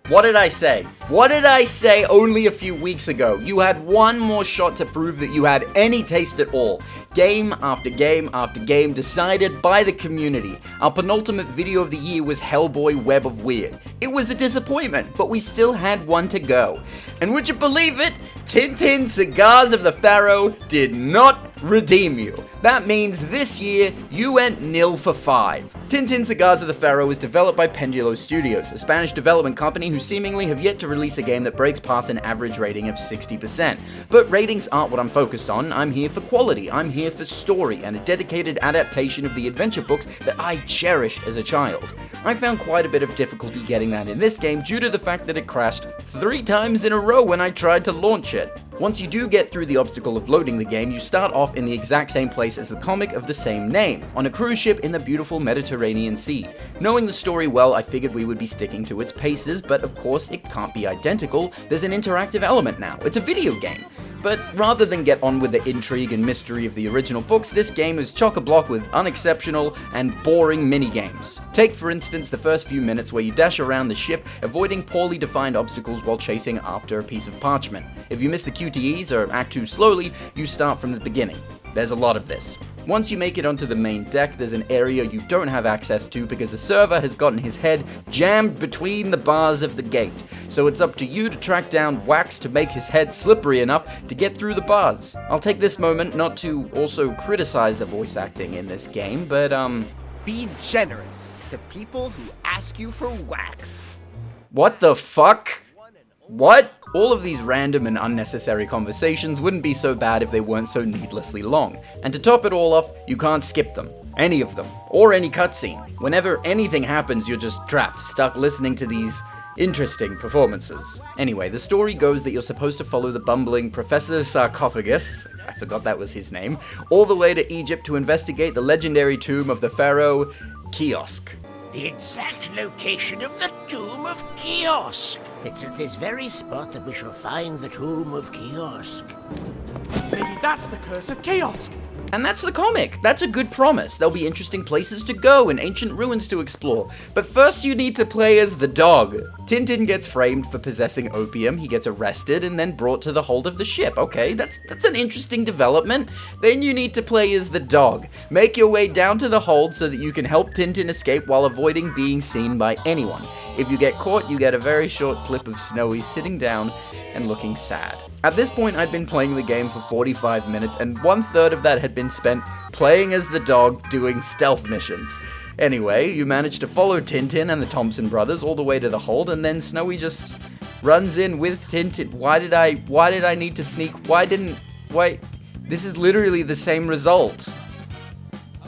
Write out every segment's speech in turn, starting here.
What did I say? What did I say only a few weeks ago? You had one more shot to prove that you had any taste at all. Game after game after game decided by the community. Our penultimate video of the year was Hellboy Web of Weird. It was a disappointment, but we still had one to go. And would you believe it? Tintin Cigars of the Pharaoh did not redeem you. That means this year, you went 0 for 5. Tintin Cigars of the Pharaoh is developed by Pendulo Studios, a Spanish development company who seemingly have yet to release a game that breaks past an average rating of 60%. But ratings aren't what I'm focused on. I'm here for quality, I'm here for story, and a dedicated adaptation of the adventure books that I cherished as a child. I found quite a bit of difficulty getting that in this game due to the fact that it crashed 3 times in a row when I tried to launch it. Once you do get through the obstacle of loading the game, you start off in the exact same place as the comic of the same name, on a cruise ship in the beautiful Mediterranean Sea. Knowing the story well, I figured we would be sticking to its paces, but of course it can't be identical. There's an interactive element now. It's a video game. But rather than get on with the intrigue and mystery of the original books, this game is chock-a-block with unexceptional and boring minigames. Take for instance the first few minutes where you dash around the ship, avoiding poorly defined obstacles while chasing after a piece of parchment. If you miss the QTEs or act too slowly, you start from the beginning. There's a lot of this. Once you make it onto the main deck, there's an area you don't have access to because the server has gotten his head jammed between the bars of the gate. So it's up to you to track down Wax to make his head slippery enough to get through the bars. I'll take this moment not to also criticize the voice acting in this game, but Be generous to people who ask you for wax. what the fuck? What? All of these random and unnecessary conversations wouldn't be so bad if they weren't so needlessly long. And to top it all off, you can't skip them. Any of them. Or any cutscene. Whenever anything happens, you're just trapped, stuck listening to these interesting performances. Anyway, the story goes that you're supposed to follow the bumbling Professor Sarcophagus, I forgot that was his name, all the way to Egypt to investigate the legendary tomb of the pharaoh Kiosk. The exact location of the Tomb of Kiosk. It's at this very spot that we shall find the Tomb of Kiosk. Maybe that's the Curse of Kiosk. And that's the comic. That's a good promise. There'll be interesting places to go and ancient ruins to explore. But first you need to play as the dog. Tintin gets framed for possessing opium, he gets arrested and then brought to the hold of the ship. Okay, that's an interesting development. Then you need to play as the dog. Make your way down to the hold so that you can help Tintin escape while avoiding being seen by anyone. If you get caught, you get a very short clip of Snowy sitting down and looking sad. At this point, I'd been playing the game for 45 minutes, and 1/3 of that had been spent playing as the dog doing stealth missions. Anyway, you manage to follow Tintin and the Thompson brothers all the way to the hold, and then Snowy just runs in with Tintin. Why did I need to sneak? Why? This is literally the same result.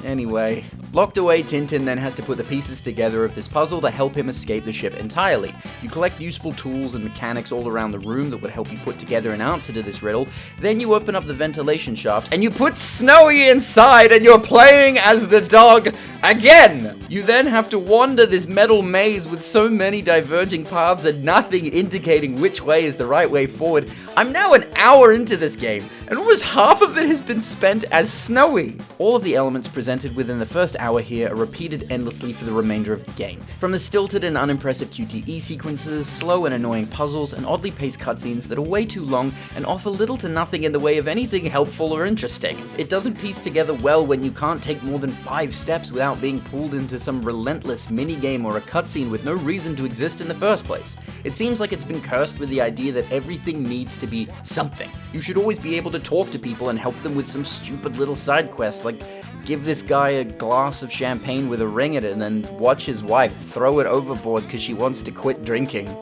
Anyway, locked away, Tintin then has to put the pieces together of this puzzle to help him escape the ship entirely. You collect useful tools and mechanics all around the room that would help you put together an answer to this riddle. Then you open up the ventilation shaft and you put Snowy inside and you're playing as the dog again! You then have to wander this metal maze with so many diverging paths and nothing indicating which way is the right way forward. I'm now an hour into this game, and almost half of it has been spent as Snowy. All of the elements presented within the first hour here are repeated endlessly for the remainder of the game. From the stilted and unimpressive QTE sequences, slow and annoying puzzles, and oddly paced cutscenes that are way too long and offer little to nothing in the way of anything helpful or interesting. It doesn't piece together well when you can't take more than 5 steps without being pulled into some relentless minigame or a cutscene with no reason to exist in the first place. It seems like it's been cursed with the idea that everything needs to be something. You should always be able to talk to people and help them with some stupid little side quests, like give this guy a glass of champagne with a ring in it and then watch his wife throw it overboard because she wants to quit drinking.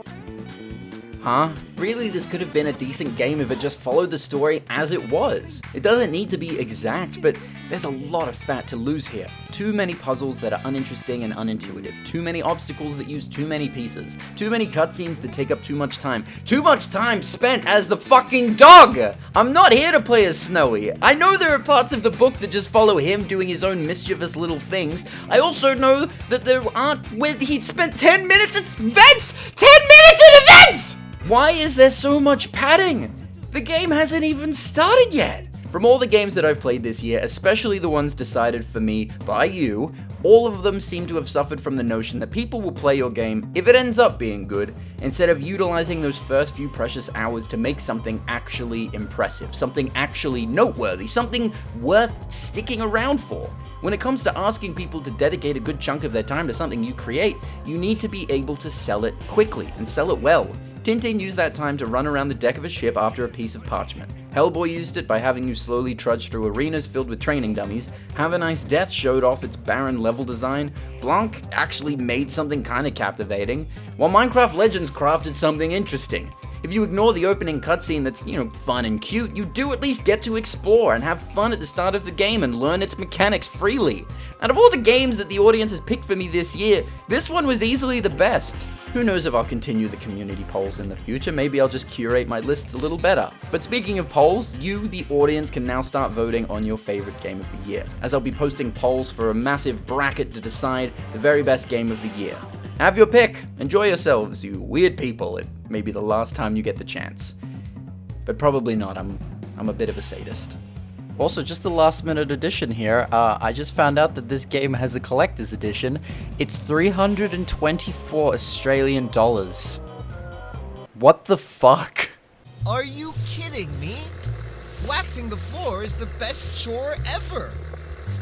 Huh? Really, this could have been a decent game if it just followed the story as it was. It doesn't need to be exact, but there's a lot of fat to lose here. Too many puzzles that are uninteresting and unintuitive. Too many obstacles that use too many pieces. Too many cutscenes that take up too much time. Too much time spent as the fucking dog! I'm not here to play as Snowy. I know there are parts of the book that just follow him doing his own mischievous little things. I also know that there aren't where he'd spent 10 minutes at events! 10 minutes at events! Why is there so much padding? The game hasn't even started yet. From all the games that I've played this year, especially the ones decided for me by you, All of them seem to have suffered from the notion that people will play your game if it ends up being good, instead of utilizing those first few precious hours to make something actually impressive, something actually noteworthy, something worth sticking around for. When it comes to asking people to dedicate a good chunk of their time to something you create, you need to be able to sell it quickly and sell it well. Tintin used that time to run around the deck of a ship after a piece of parchment. Hellboy used it by having you slowly trudge through arenas filled with training dummies. Have a Nice Death showed off its barren level design. Blanc actually made something kinda captivating, while Minecraft Legends crafted something interesting. If you ignore the opening cutscene that's, fun and cute, you do at least get to explore and have fun at the start of the game and learn its mechanics freely. Out of all the games that the audience has picked for me this year, this one was easily the best. Who knows if I'll continue the community polls in the future, maybe I'll just curate my lists a little better. But speaking of polls, you, the audience, can now start voting on your favorite game of the year, as I'll be posting polls for a massive bracket to decide the very best game of the year. Have your pick, enjoy yourselves, you weird people. It may be the last time you get the chance. But probably not, I'm a bit of a sadist. Also, just a last minute addition here, I just found out that this game has a collector's edition. It's 324 Australian dollars. What the fuck? Are you kidding me? Waxing the floor is the best chore ever.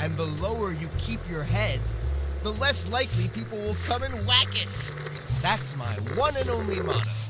And the lower you keep your head, the less likely people will come and whack it. That's my one and only motto.